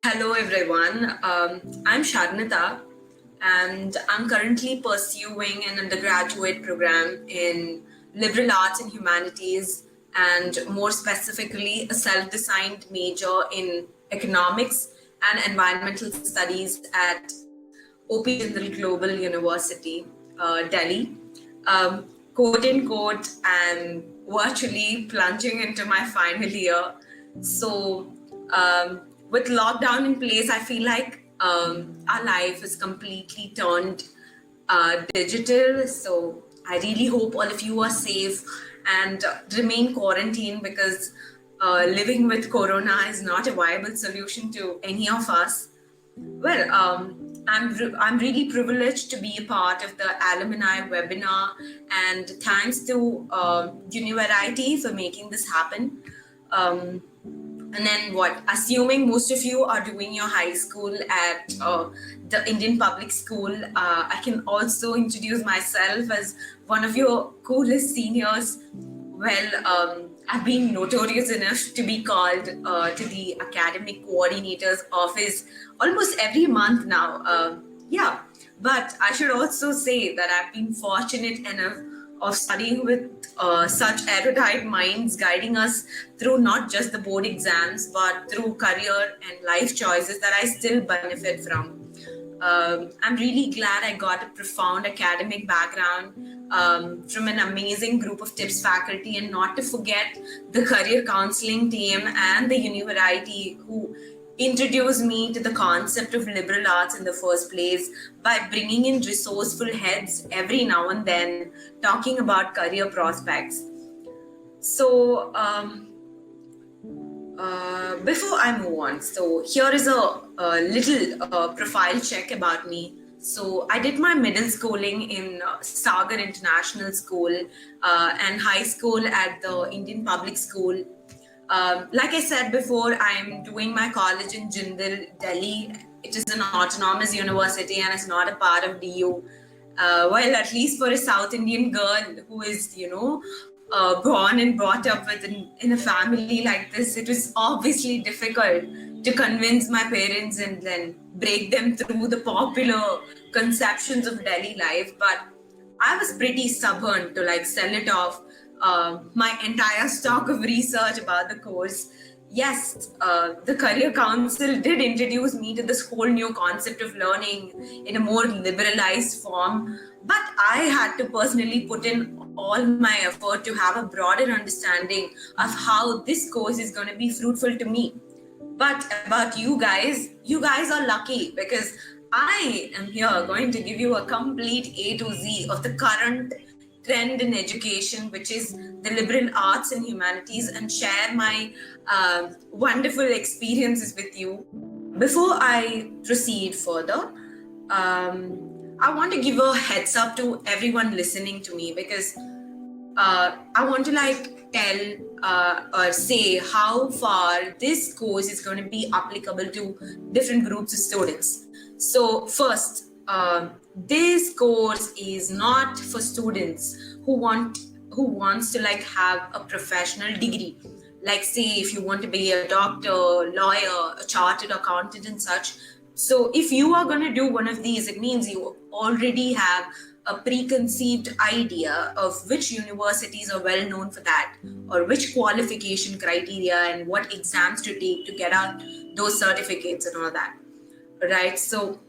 Hello everyone, I'm Sharnita and I'm currently pursuing an undergraduate program in Liberal Arts and Humanities and more specifically a self-designed major in economics and environmental studies at OP Jindal Global University, Delhi. Quote unquote, I'm virtually plunging into my final year. So, with lockdown in place, I feel like our life is completely turned digital. So, I really hope all of you are safe and remain quarantined because living with Corona is not a viable solution to any of us. Well, I'm really privileged to be a part of the alumni webinar, and thanks to Univariety for making this happen. And then assuming most of you are doing your high school at the Indian public school, I can also introduce myself as one of your coolest seniors. Well, I've been notorious enough to be called to the academic coordinator's office almost every month now. Yeah, but I should also say that I've been fortunate enough of studying with such erudite minds guiding us through not just the board exams, but through career and life choices that I still benefit from. I'm really glad I got a profound academic background from an amazing group of TIPS faculty, and not to forget the career counseling team and the Univariety who introduced me to the concept of liberal arts in the first place by bringing in resourceful heads every now and then talking about career prospects. So, before I move on, so here is a little profile check about me. So I did my middle schooling in Sagar International School and high school at the Indian Public School. Like I said before, I'm doing my college in Jindal, Delhi. It is an autonomous university and it's not a part of DU. Well, at least for a South Indian girl who is, born and brought up in a family like this, it was obviously difficult to convince my parents and then break them through the popular conceptions of Delhi life. But I was pretty stubborn to sell it off my entire stock of research about the course. Yes, the Career Council did introduce me to this whole new concept of learning in a more liberalized form, but I had to personally put in all my effort to have a broader understanding of how this course is going to be fruitful to me. But about you guys are lucky because I am here going to give you a complete A to Z of the current trend in education, which is the liberal arts and humanities, and share my wonderful experiences with you. Before I proceed further, I want to give a heads up to everyone listening to me because I want to tell or say how far this course is going to be applicable to different groups of students. So first, this course is not for students who wants to have a professional degree. Like say if you want to be a doctor, lawyer, a chartered accountant and such. So if you are going to do one of these, it means you already have a preconceived idea of which universities are well known for that, or which qualification criteria and what exams to take to get out those certificates and all that. Right. So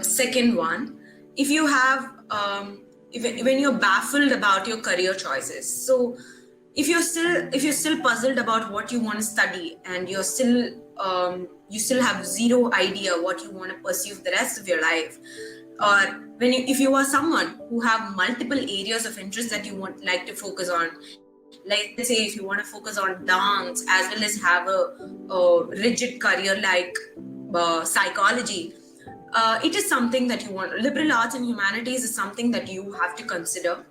second one, if you have when you're baffled about your career choices, so if you're still puzzled about what you want to study and you still have zero idea what you want to pursue for the rest of your life, or if you are someone who have multiple areas of interest that you like to focus on, like let's say if you want to focus on dance as well as have a rigid career like psychology, it is something that you want. Liberal arts and humanities is something that you have to consider.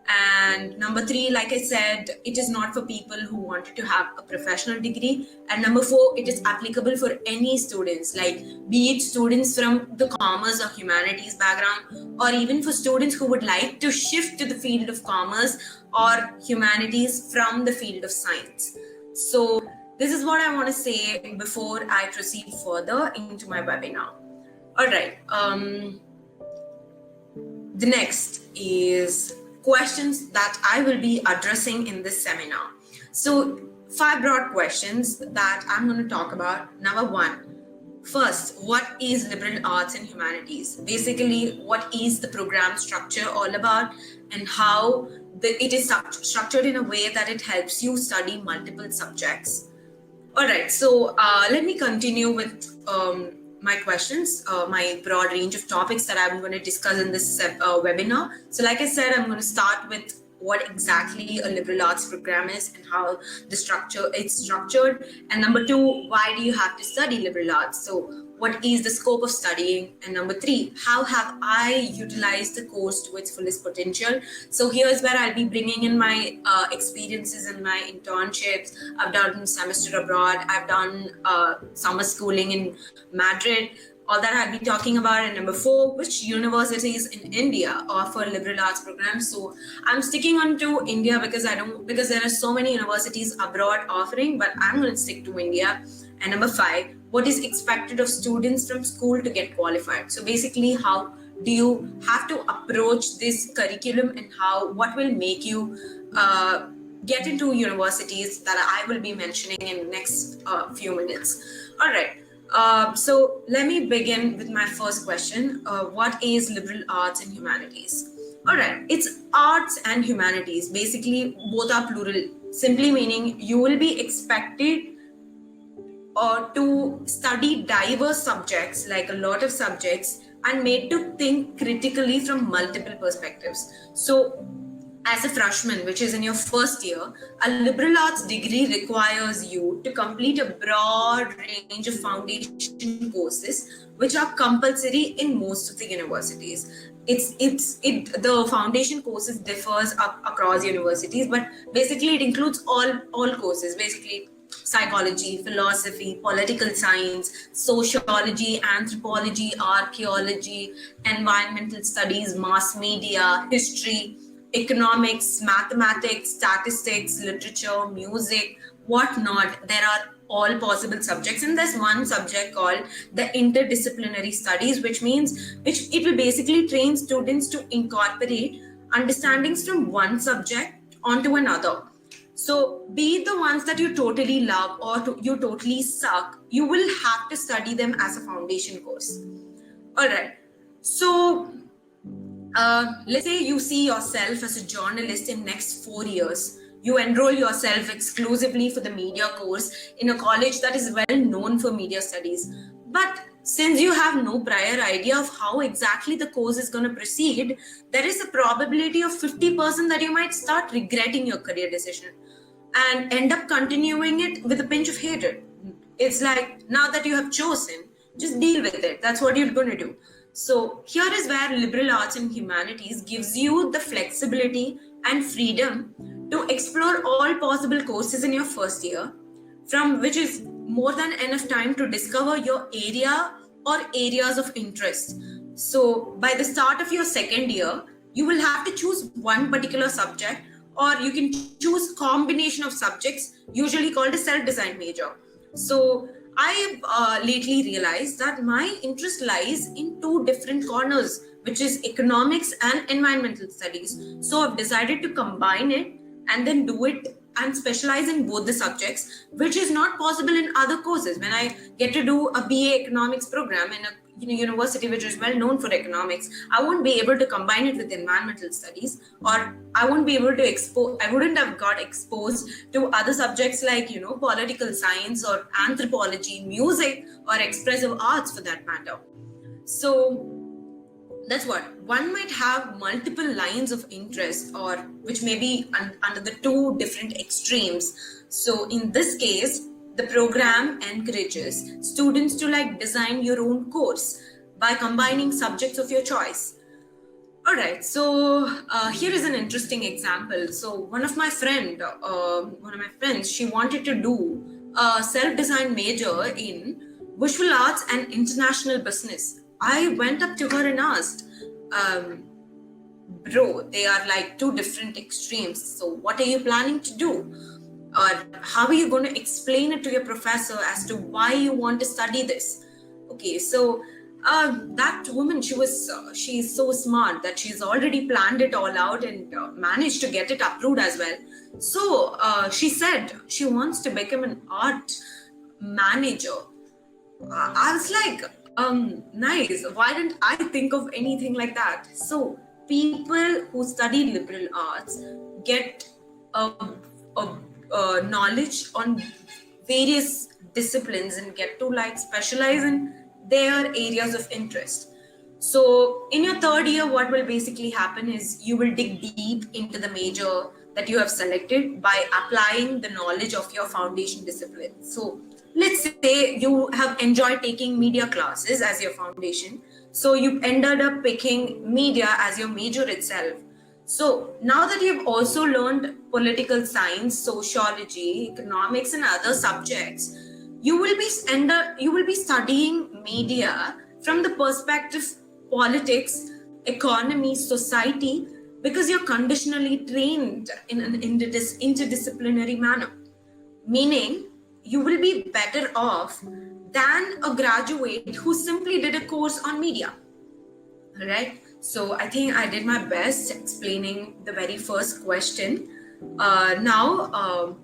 And number 3, like I said, it is not for people who wanted to have a professional degree. And number 4, it is applicable for any students, like be it students from the commerce or humanities background, or even for students who would like to shift to the field of commerce or humanities from the field of science. So this is what I want to say before I proceed further into my webinar. All right. The next is questions that I will be addressing in this seminar. So 5 broad questions that I'm going to talk about. Number 1. First, what is liberal arts and humanities? Basically, what is the program structure all about, and how it is structured in a way that it helps you study multiple subjects. All right, so let me continue with my questions, my broad range of topics that I'm going to discuss in this webinar. So like I said, I'm going to start with what exactly a liberal arts program is and how it's structured. And number 2, why do you have to study liberal arts? So what is the scope of studying? And number 3, how have I utilized the course to its fullest potential? So here's where I'll be bringing in my experiences in my internships. I've done semester abroad. I've done summer schooling in Madrid. All that I'll be talking about. And number 4, which universities in India offer liberal arts programs. So I'm sticking on to India because there are so many universities abroad offering, but I'm going to stick to India. And number 5, what is expected of students from school to get qualified? So basically, how do you have to approach this curriculum, and what will make you get into universities that I will be mentioning in the next few minutes. All right. So let me begin with my first question. What is liberal arts and humanities? All right, it's arts and humanities. Basically, both are plural, simply meaning you will be expected to study diverse subjects, like a lot of subjects, and made to think critically from multiple perspectives. So as a freshman, which is in your first year, a liberal arts degree requires you to complete a broad range of foundation courses, which are compulsory in most of the universities. The foundation courses differs across universities, but basically it includes all courses, basically psychology, philosophy, political science, sociology, anthropology, archaeology, environmental studies, mass media, history, economics, mathematics, statistics, literature, music, whatnot. There are all possible subjects, and there's one subject called the interdisciplinary studies, which it will basically train students to incorporate understandings from one subject onto another. So be it the ones that you totally love or you totally suck, you will have to study them as a foundation course. All right. So let's say you see yourself as a journalist in next 4 years. You enroll yourself exclusively for the media course in a college that is well known for media studies. But since you have no prior idea of how exactly the course is going to proceed, there is a probability of 50% that you might start regretting your career decision and end up continuing it with a pinch of hatred. It's like, now that you have chosen, just deal with it. That's what you're going to do. So here is where liberal arts and humanities gives you the flexibility and freedom to explore all possible courses in your first year, from which is more than enough time to discover your area or areas of interest. So by the start of your second year, you will have to choose one particular subject, or you can choose combination of subjects, usually called a self-designed major. So I have lately realized that my interest lies in 2 different corners, which is economics and environmental studies. So I've decided to combine it and then do it and specialize in both the subjects, which is not possible in other courses. When I get to do a BA economics program in a university which is well known for economics, I won't be able to combine it with environmental studies, or I won't be able to I wouldn't have got exposed to other subjects like, political science or anthropology, music, or expressive arts for that matter. So that's what one might have multiple lines of interest, or which may be under the 2 different extremes. So in this case, the program encourages students to design your own course by combining subjects of your choice. All right, so here is an interesting example. So one of my friends, she wanted to do a self-designed major in visual arts and international business. I went up to her and asked, bro, they are like 2 different extremes. So what are you planning to do? Or how are you going to explain it to your professor as to why you want to study this? Okay, so that woman, she's so smart that she's already planned it all out and managed to get it approved as well. So she said she wants to become an art manager. I was like, nice. Why didn't I think of anything like that? So people who study liberal arts get a, knowledge on various disciplines and get to like specialize in their areas of interest. So in your third year, what will basically happen is you will dig deep into the major that you have selected by applying the knowledge of your foundation discipline. So let's say you have enjoyed taking media classes as your foundation. So you ended up picking media as your major itself. So now that you've also learned political science, sociology, economics, and other subjects, you will be studying media from the perspective politics, economy, society, because you're conditionally trained in an interdisciplinary manner. Meaning, you will be better off than a graduate who simply did a course on media. Right? So I think I did my best explaining the very first question. Now,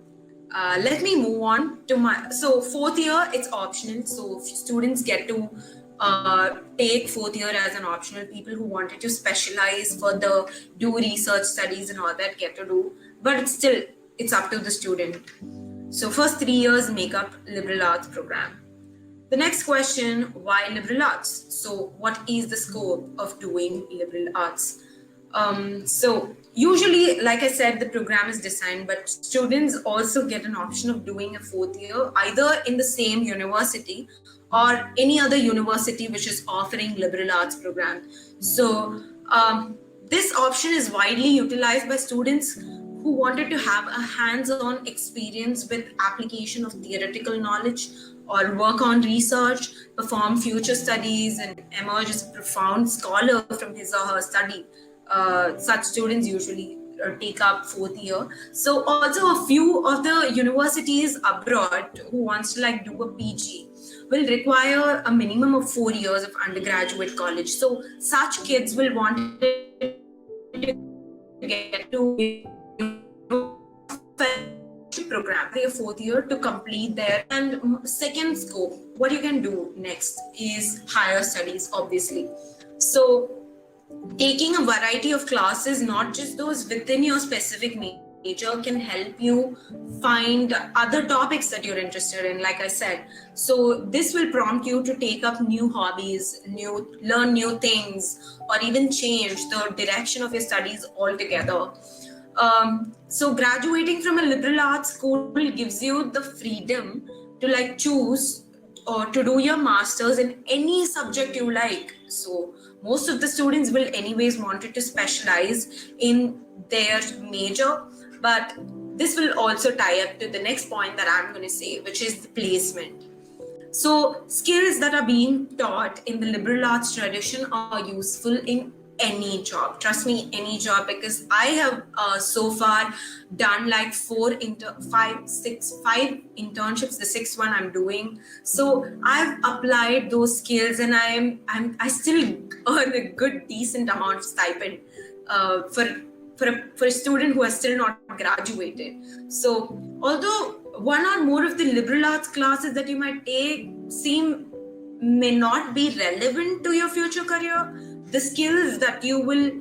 let me move on to so fourth year, it's optional. So students get to take fourth year as an optional. People who wanted to specialize further, do research studies and all that get to do, but it's up to the student. So first 3 years make up liberal arts program. The next question, why liberal arts? So what is the scope of doing liberal arts? So usually, like I said, the program is designed, but students also get an option of doing a fourth year, either in the same university or any other university which is offering liberal arts program. So this option is widely utilized by students who wanted to have a hands-on experience with application of theoretical knowledge or work on research, perform future studies, and emerge as a profound scholar from his or her study. Such students usually take up fourth year. So also a few of the universities abroad who wants to like do a PG will require a minimum of 4 years of undergraduate college. So such kids will want to get to program their fourth year to complete their. And second scope, what you can do next is higher studies, obviously. So taking a variety of classes, not just those within your specific major, can help you find other topics that you're interested in, like I said. So this will prompt you to take up new hobbies, learn new things, or even change the direction of your studies altogether. So graduating from a liberal arts school gives you the freedom to like choose or to do your masters in any subject you like. So most of the students will anyways wanted to specialize in their major, but this will also tie up to the next point that I'm going to say, which is the placement. So skills that are being taught in the liberal arts tradition are useful in any job. Trust me, any job, because I have so far done like 5 internships. The sixth one I'm doing. So I've applied those skills, and I still earn a good decent amount of stipend for a student who has still not graduated. So although one or more of the liberal arts classes that you might take may not be relevant to your future career, the skills that you will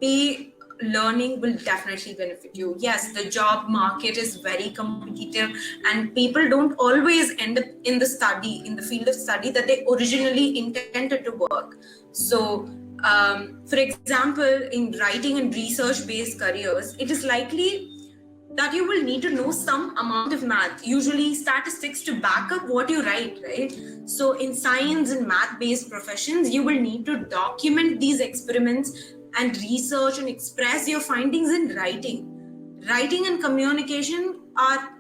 be learning will definitely benefit you. Yes, the job market is very competitive, and people don't always end up in the field of study that they originally intended to work. So, for example, in writing and research-based careers, it is likely that you will need to know some amount of math, usually statistics, to back up what you write, right? So in science and math-based professions, you will need to document these experiments and research and express your findings in writing. Writing and communication are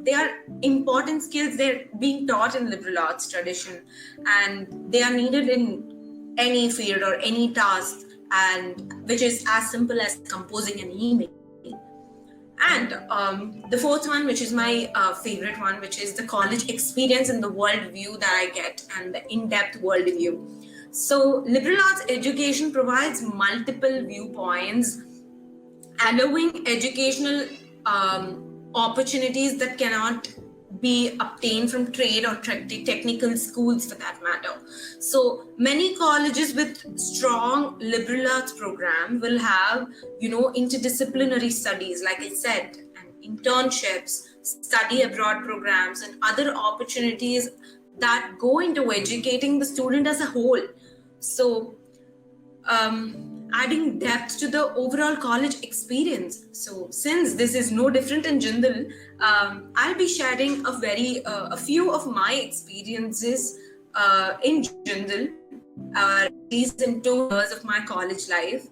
they are important skills. They're being taught in liberal arts tradition, and they are needed in any field or any task, and which is as simple as composing an email. And the fourth one, which is my favorite one, which is the college experience and the worldview that I get, and the in-depth worldview. So liberal arts education provides multiple viewpoints, allowing educational opportunities that cannot be obtained from trade or technical schools for that matter. So many colleges with strong liberal arts program will have, interdisciplinary studies, like I said, and internships, study abroad programs, and other opportunities that go into educating the student as a whole. So adding depth to the overall college experience. So since this is no different in Jindal, I'll be sharing a few of my experiences in Jindal, at least in 2 years of my college life.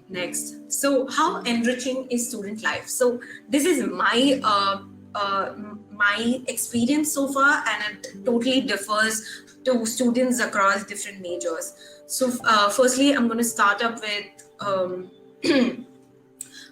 Next, so how enriching is student life? So this is my experience so far, and it totally differs to students across different majors. So firstly, I'm going to start up with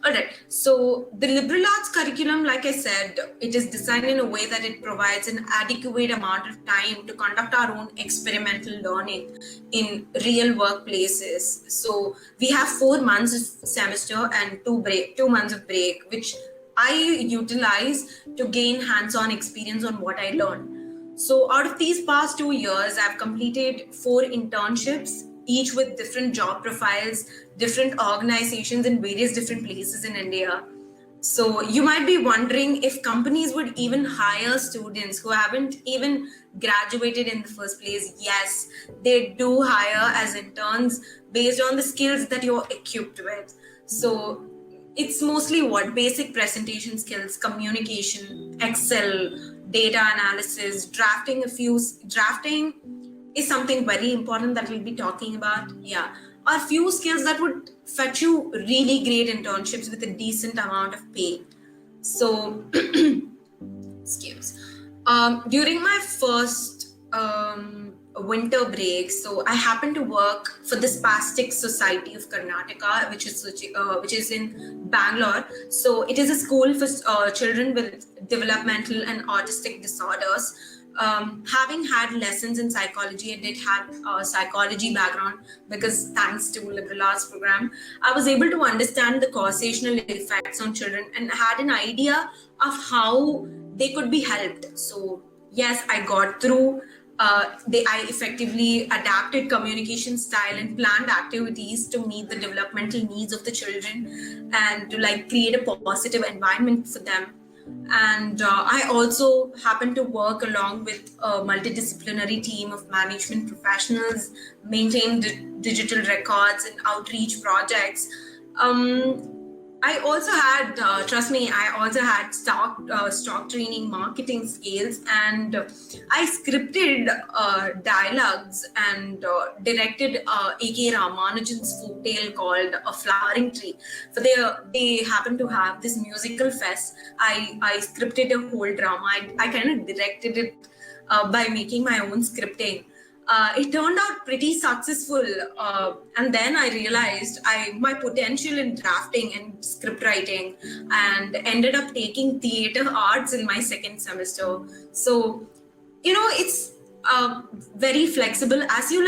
all right. So the liberal arts curriculum, like I said, it is designed in a way that it provides an adequate amount of time to conduct our own experimental learning in real workplaces. So we have 4 months of semester and 2 months of break, which I utilize to gain hands-on experience on what I learned. So out of these past 2 years, I've completed 4 internships, each with different job profiles, different organizations in various different places in India. So you might be wondering if companies would even hire students who haven't even graduated in the first place. Yes, they do hire as interns based on the skills that you're equipped with. So it's mostly basic presentation skills, communication, Excel, data analysis, drafting is something very important that we'll be talking about. Yeah, a few skills that would fetch you really great internships with a decent amount of pay. So, excuse. During my first winter break, so I happened to work for the Spastic Society of Karnataka, which is in Bangalore. So it is a school for children with developmental and autistic disorders. Having had lessons in psychology, I did have a psychology background because thanks to liberal arts program, I was able to understand the causational effects on children and had an idea of how they could be helped. So yes, I got through. I effectively adapted communication style and planned activities to meet the developmental needs of the children and to create a positive environment for them. And I also happen to work along with a multidisciplinary team of management professionals, maintain digital records and outreach projects. I also had, trust me, I also had stock training, marketing skills, and I scripted dialogues and directed A.K. Ramanujan's folktale called A Flowering Tree. So they happen to have this musical fest. I scripted a whole drama. I kind of directed it by making my own scripting. It turned out pretty successful, and then I realized my potential in drafting and script writing, and ended up taking theater arts in my second semester. So, it's very flexible as you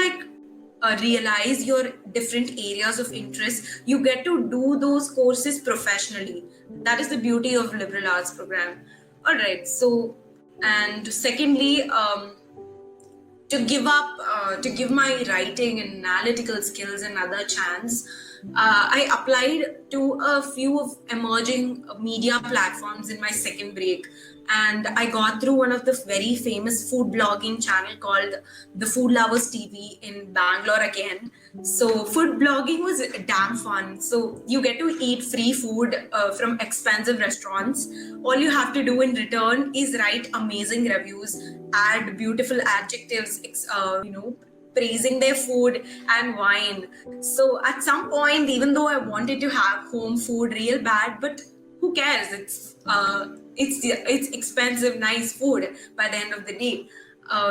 realize your different areas of interest. You get to do those courses professionally. That is the beauty of liberal arts program. All right. So, and secondly, to give my writing and analytical skills another chance, I applied to a few of emerging media platforms in my second break, and I got through one of the very famous food blogging channel called the Food Lovers TV in Bangalore again. So food blogging was damn fun. So you get to eat free food from expensive restaurants. All you have to do in return is write amazing reviews, add beautiful adjectives, praising their food and wine. So at some point, even though I wanted to have home food real bad, but who cares? It's expensive, nice food by the end of the day.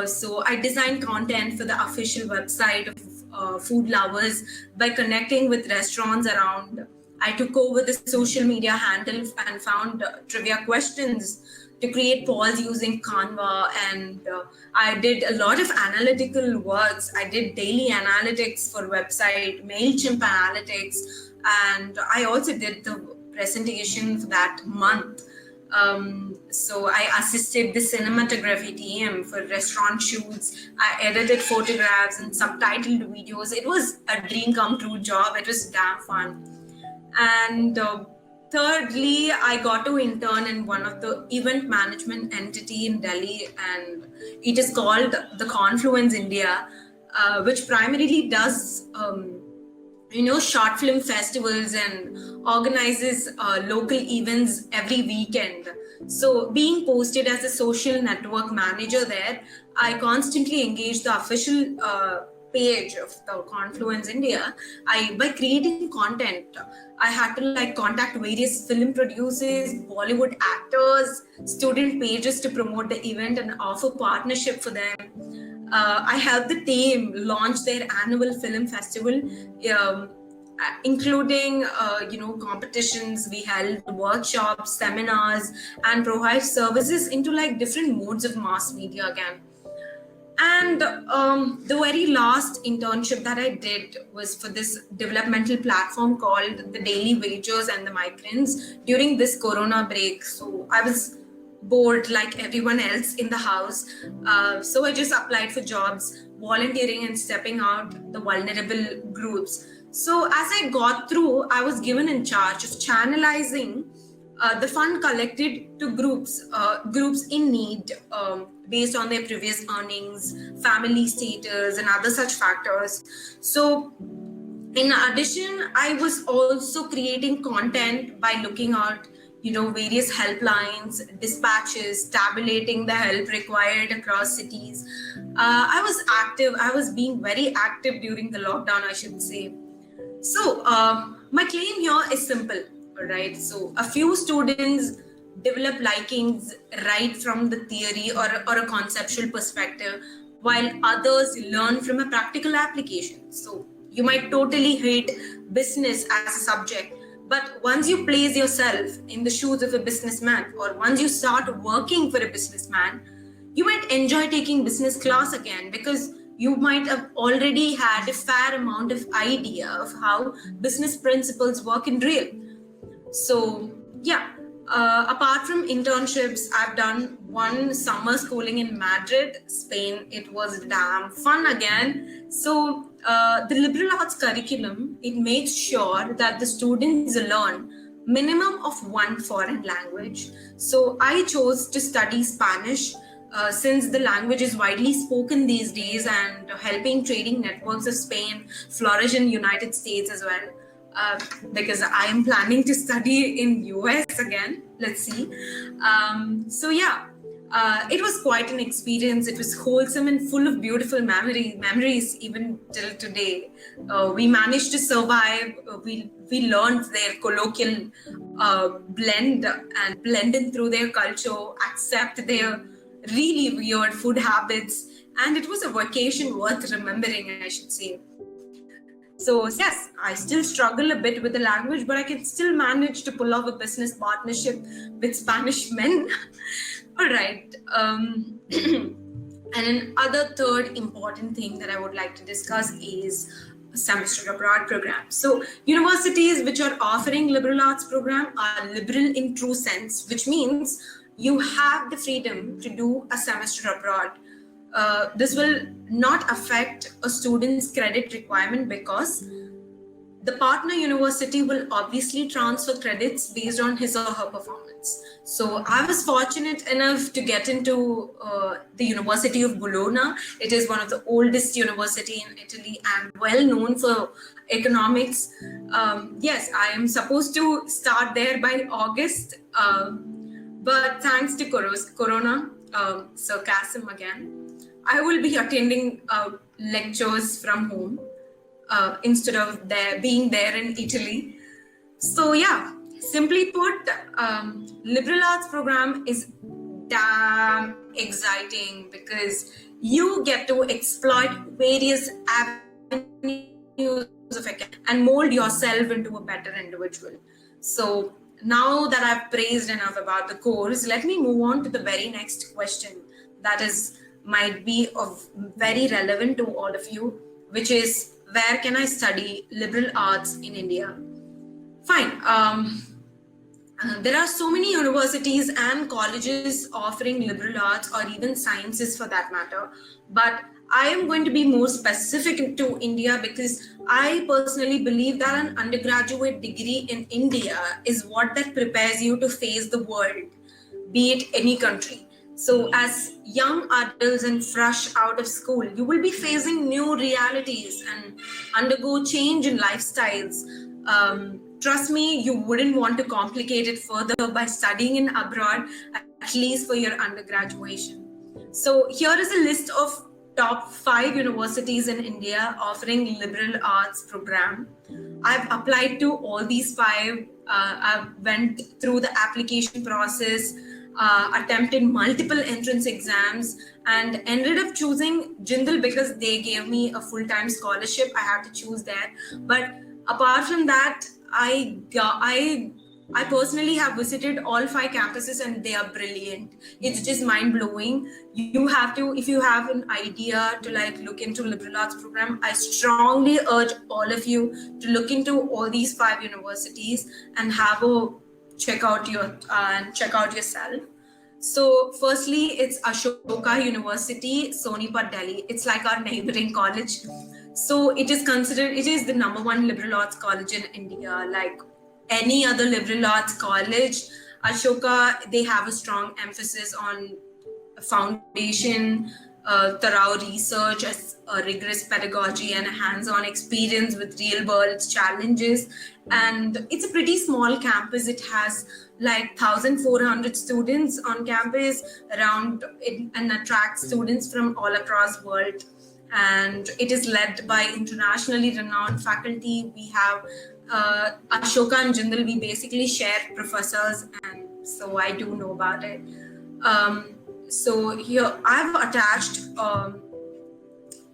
So I designed content for the official website of Food Lovers by connecting with restaurants around I took over the social media handle and found trivia questions to create polls using Canva, and I did a lot of analytical works. I did daily analytics for website, MailChimp analytics, and I also did the presentation for that month. So I assisted the cinematography team for restaurant shoots. I edited photographs and subtitled videos. It was a dream come true job. It was damn fun. And thirdly, I got to intern in one of the event management entity in Delhi, and it is called the Confluence India, which primarily does short film festivals and organizes local events every weekend. So being posted as a social network manager there, I constantly engage the official page of the Confluence India. By creating content, I had to contact various film producers, Bollywood actors, student pages to promote the event and offer partnership for them. I helped the team launch their annual film festival, including competitions. We held workshops, seminars, and provide services into different modes of mass media again. And the very last internship that I did was for this developmental platform called the Daily Wagers and the Migrants during this Corona break. So I was bored like everyone else in the house. So I just applied for jobs, volunteering and stepping out the vulnerable groups. So as I got through, I was given in charge of channelizing the fund collected to groups in need based on their previous earnings, family status, and other such factors. So in addition, I was also creating content by looking at various helplines, dispatches, tabulating the help required across cities. I was active. I was being very active during the lockdown, I should say. So my claim here is simple, right? So a few students develop likings right from the theory or a conceptual perspective, while others learn from a practical application. So you might totally hate business as a subject, but once you place yourself in the shoes of a businessman, or once you start working for a businessman, you might enjoy taking business class again, because you might have already had a fair amount of idea of how business principles work in real. So yeah, apart from internships, I've done one summer schooling in Madrid, Spain. It was damn fun again. So the liberal arts curriculum, it makes sure that the students learn minimum of one foreign language. So I chose to study Spanish since the language is widely spoken these days, and helping trading networks of Spain flourish in United States as well. Because I am planning to study in US again. Let's see. So yeah, it was quite an experience. It was wholesome and full of beautiful memories even till today. We managed to survive. We learned their colloquial blend in through their culture, accept their really weird food habits, and it was a vacation worth remembering, I should say. So yes, I still struggle a bit with the language, but I can still manage to pull off a business partnership with Spanish men. All right. And another third important thing that I would like to discuss is semester abroad program. So universities which are offering liberal arts program are liberal in true sense, which means you have the freedom to do a semester abroad. This will not affect a student's credit requirement, because the partner university will obviously transfer credits based on his or her performance. So I was fortunate enough to get into the University of Bologna. It is one of the oldest university in Italy and well known for economics. Yes, I am supposed to start there by August, but thanks to Corona, sarcasm again, I will be attending lectures from home instead of being there in Italy. So yeah, simply put, liberal arts program is damn exciting because you get to exploit various avenues avenues of and mold yourself into a better individual. So now that I've praised enough about the course, let me move on to the very next question that is might be of very relevant to all of you, which is, where can I study liberal arts in India? Fine. There are so many universities and colleges offering liberal arts or even sciences for that matter, but I am going to be more specific to India because I personally believe that an undergraduate degree in India is what that prepares you to face the world, be it any country. So as young adults and fresh out of school, you will be facing new realities and undergo change in lifestyles. Trust me, you wouldn't want to complicate it further by studying in abroad, at least for your undergraduation. So here is a list of top 5 universities in India offering liberal arts program. I've applied to all these 5. I went through the application process, attempted multiple entrance exams, and ended up choosing Jindal because they gave me a full-time scholarship. I had to choose there. But apart from that, I personally have visited all 5 campuses and they are brilliant. It's just mind-blowing. You have to, if you have an idea to like look into liberal arts program, I strongly urge all of you to look into all these 5 universities and have a check out yourself. So firstly, it's Ashoka University, Sonipat, Delhi. It's like our neighboring college. So it is the number 1 liberal arts college in India. Like any other liberal arts college, Ashoka, they have a strong emphasis on foundation, thorough research, rigorous pedagogy, and hands-on experience with real-world challenges. And it's a pretty small campus. It has like 1,400 students on campus around it, and attracts students from all across the world. And it is led by internationally renowned faculty. We have Ashoka and Jindal. We basically share professors, and so I do know about it. So here I've attached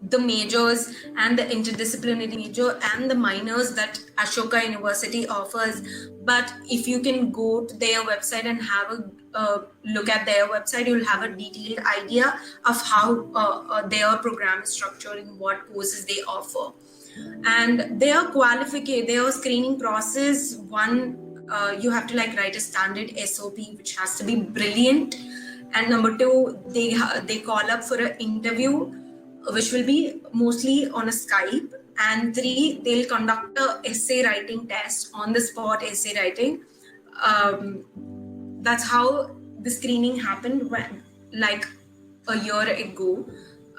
the majors and the interdisciplinary major and the minors that Ashoka University offers. But if you can go to their website and have a look at their website, you'll have a detailed idea of how their program is structured and what courses they offer. And their screening process, one, you have to like write a standard SOP, which has to be brilliant. And number 2, they call up for an interview, which will be mostly on a Skype. And 3, they'll conduct a essay writing test, on the spot essay writing. That's how the screening happened when, like a year ago,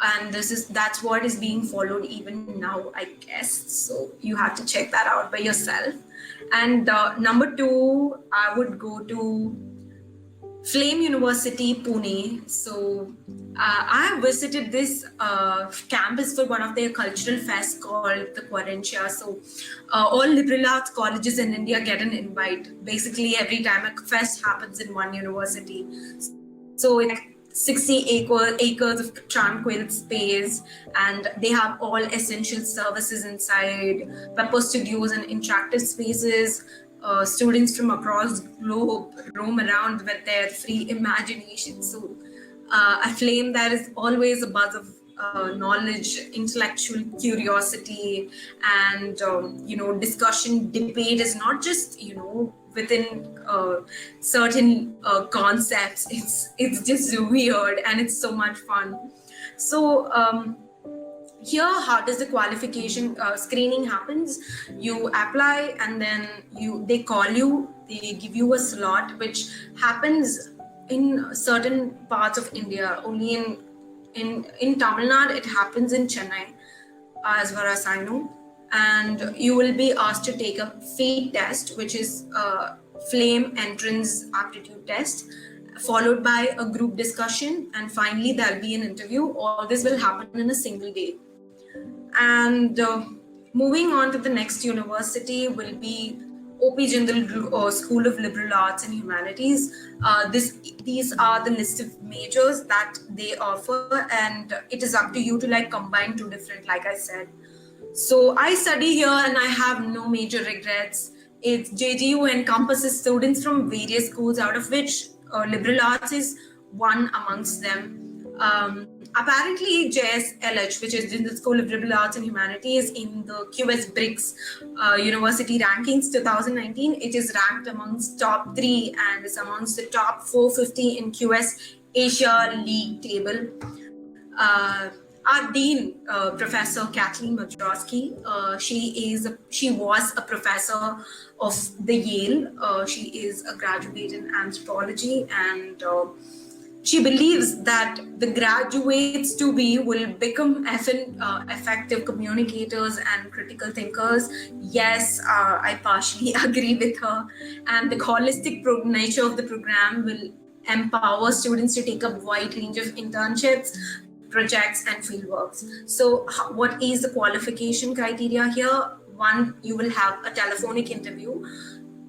and that's what is being followed even now, I guess. So you have to check that out by yourself. And number 2, I would go to Flame University, Pune. So I have visited this campus for one of their cultural fests called the Quarentia. So all liberal arts colleges in India get an invite. Basically, every time a fest happens in one university. So it's 60 acres of tranquil space, and they have all essential services inside, pepper studios and interactive spaces. Students from across the globe roam around with their free imagination. So at Flame, there is always a buzz of knowledge, intellectual curiosity, and discussion. Debate is not just within certain concepts. It's just weird, and it's so much fun. So here, how does the qualification screening happens? You apply, and then they call you, they give you a slot, which happens in certain parts of India. Only in Tamil Nadu, it happens in Chennai, as far as I know. And you will be asked to take a FEED test, which is a Flame entrance aptitude test, followed by a group discussion, and finally there'll be an interview. All this will happen in a single day. And moving on to the next university will be O.P. Jindal School of Liberal Arts and Humanities. These are the list of majors that they offer, and it is up to you to like combine 2 different, like I said. So I study here and I have no major regrets. It's JGU encompasses students from various schools, out of which liberal arts is one amongst them. Apparently, JSLH, which is the School of Liberal Arts and Humanities, in the QS BRICS University Rankings 2019, it is ranked amongst top 3 and is amongst the top 450 in QS Asia League table. Our dean, Professor Kathleen Majorowski, she was a professor of the Yale. She is a graduate in anthropology, and she believes that the graduates to be will become effective communicators and critical thinkers. Yes, I partially agree with her. And the holistic nature of the program will empower students to take up a wide range of internships, projects, and fieldworks. So what is the qualification criteria here? One, you will have a telephonic interview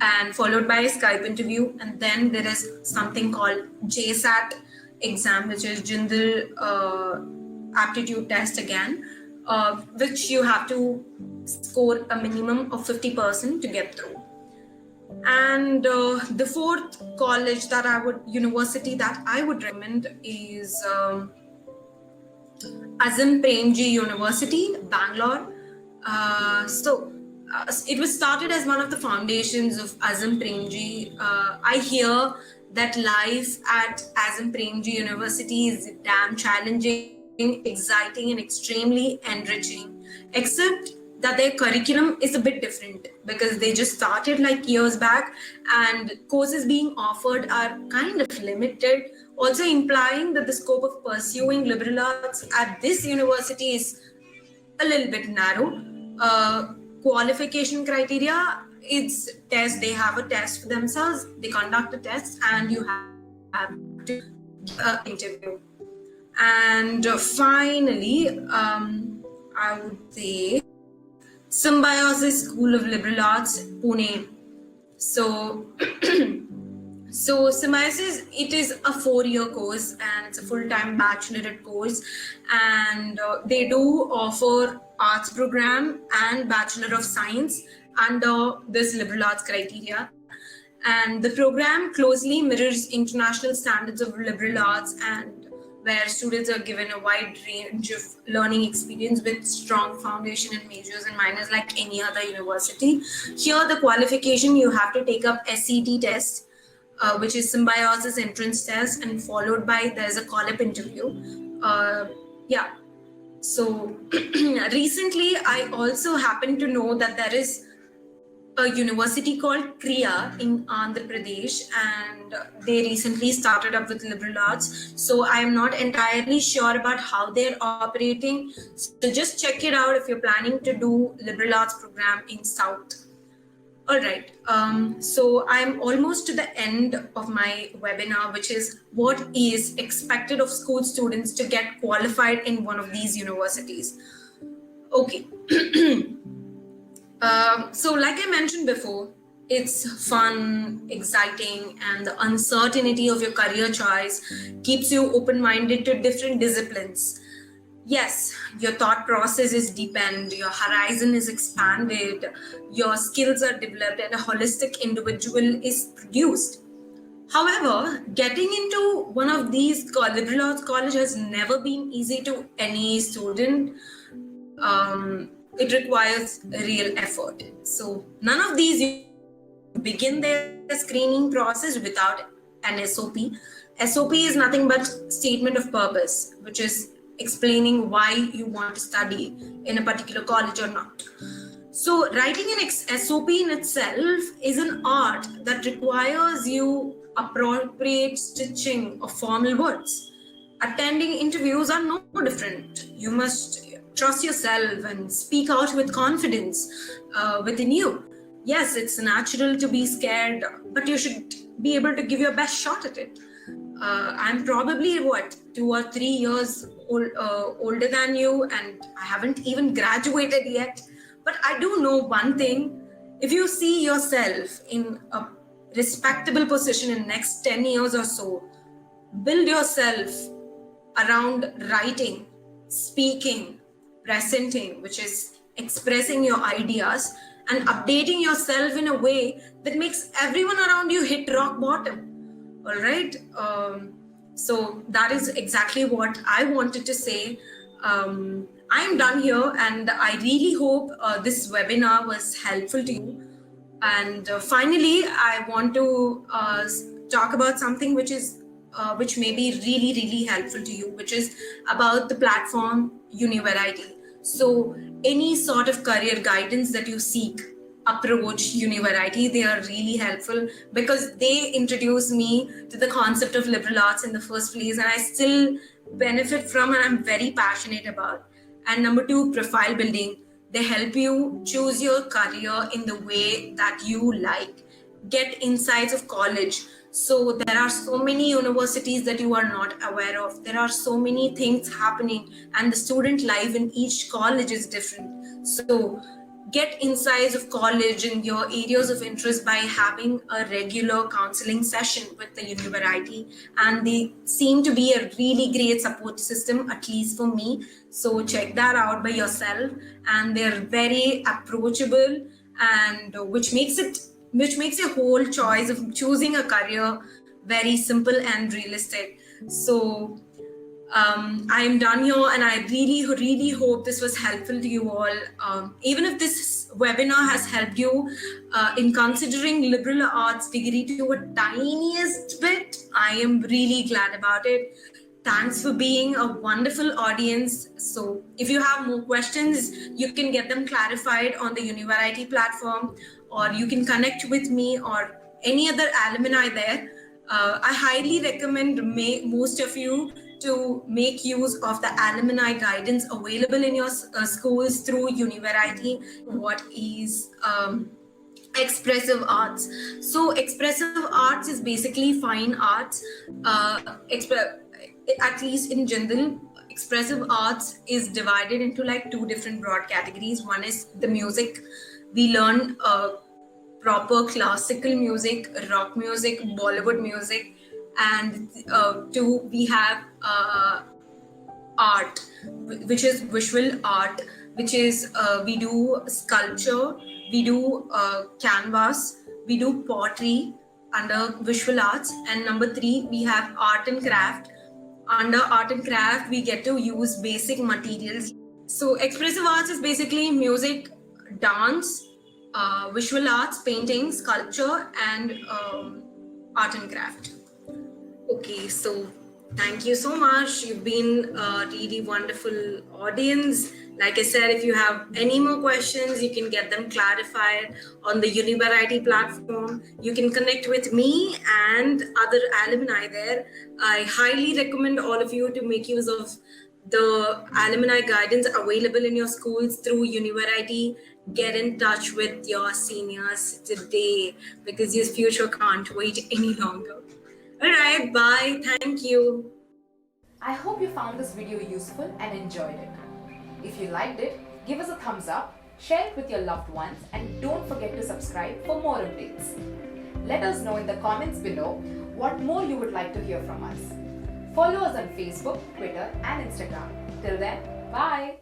and followed by a Skype interview, and then there is something called JSAT exam, which is General Aptitude Test again, which you have to score a minimum of 50% to get through. And the fourth university that I would recommend is Azim Premji University, Bangalore. It was started as one of the foundations of Azim Premji. I hear that life at Azim Premji University is damn challenging, exciting, and extremely enriching, except that their curriculum is a bit different because they just started like years back, and courses being offered are kind of limited, also implying that the scope of pursuing liberal arts at this university is a little bit narrow. Qualification criteria, it's test. They have a test for themselves. They conduct a test, and you have to interview. And finally, I would say Symbiosis School of Liberal Arts, Pune. So Symbiosis, it is a 4-year course and it's a full-time bachelorette course, and they do offer arts program and Bachelor of Science under this liberal arts criteria. And the program closely mirrors international standards of liberal arts, and where students are given a wide range of learning experience with strong foundation in majors and minors like any other university. Here, the qualification, you have to take up SCT test, which is Symbiosis entrance test, and followed by there's a call-up interview. So recently, I also happened to know that there is a university called Kriya in Andhra Pradesh, and they recently started up with liberal arts. So I'm not entirely sure about how they're operating. So just check it out if you're planning to do liberal arts program in South. All right, so I'm almost to the end of my webinar, which is what is expected of school students to get qualified in one of these universities. Okay. So like I mentioned before, it's fun, exciting, and the uncertainty of your career choice keeps you open-minded to different disciplines. Yes, your thought process is deepened, your horizon is expanded, your skills are developed, and a holistic individual is produced. However, getting into one of these liberal arts college has never been easy to any student. It requires real effort. So none of these begin their screening process without an SOP. SOP is nothing but statement of purpose, which is explaining why you want to study in a particular college or not. So writing an SOP in itself is an art that requires you appropriate stitching of formal words. Attending interviews are no different. You must trust yourself and speak out with confidence within you. Yes, it's natural to be scared, but you should be able to give your best shot at it. I'm probably 2 or 3 years older than you, and I haven't even graduated yet. But I do know one thing: if you see yourself in a respectable position in next 10 years or so, build yourself around writing, speaking, presenting, which is expressing your ideas, and updating yourself in a way that makes everyone around you hit rock bottom. All right. So that is exactly what I wanted to say. I'm done here, and I really hope this webinar was helpful to you. And finally, I want to talk about something which may be really, really helpful to you, which is about the platform Univariety. So any sort of career guidance that you seek, approach Univariety. They are really helpful because they introduced me to the concept of liberal arts in the first place, and I still benefit from and I'm very passionate about. And number two, profile building. They help you choose your career in the way that you like. Get insights of college. So there are so many universities that you are not aware of. There are so many things happening, and the student life in each college is different. So get insights of college and your areas of interest by having a regular counseling session with the Univariety, and they seem to be a really great support system, at least for me. So check that out by yourself, and they're very approachable, and which makes a whole choice of choosing a career very simple and realistic. So I am done here, and I really, really hope this was helpful to you all. Even if this webinar has helped you in considering liberal arts degree to a tiniest bit, I am really glad about it. Thanks for being a wonderful audience. So if you have more questions, you can get them clarified on the Univariety platform, or you can connect with me or any other alumni there. I highly recommend most of you to make use of the alumni guidance available in your schools through Univariety. What is expressive arts? So expressive arts is basically fine arts. At least in general, expressive arts is divided into like two different broad categories. One is the music. We learn proper classical music, rock music, Bollywood music, and two, we have art, which is visual art, which is we do sculpture, we do canvas, we do pottery under visual arts. And number three, we have art and craft. Under art and craft, we get to use basic materials. So expressive arts is basically music, dance, visual arts, painting, sculpture, and art and craft. Okay, so thank you so much. You've been a really wonderful audience. Like I said, if you have any more questions, you can get them clarified on the Univariety platform. You can connect with me and other alumni there. I highly recommend all of you to make use of the alumni guidance available in your schools through Univariety. Get in touch with your seniors today because your future can't wait any longer. All right, bye. Thank you. I hope you found this video useful and enjoyed it. If you liked it, give us a thumbs up, share it with your loved ones, and don't forget to subscribe for more updates. Let us know in the comments below what more you would like to hear from us. Follow us on Facebook, Twitter, and Instagram. Till then, bye!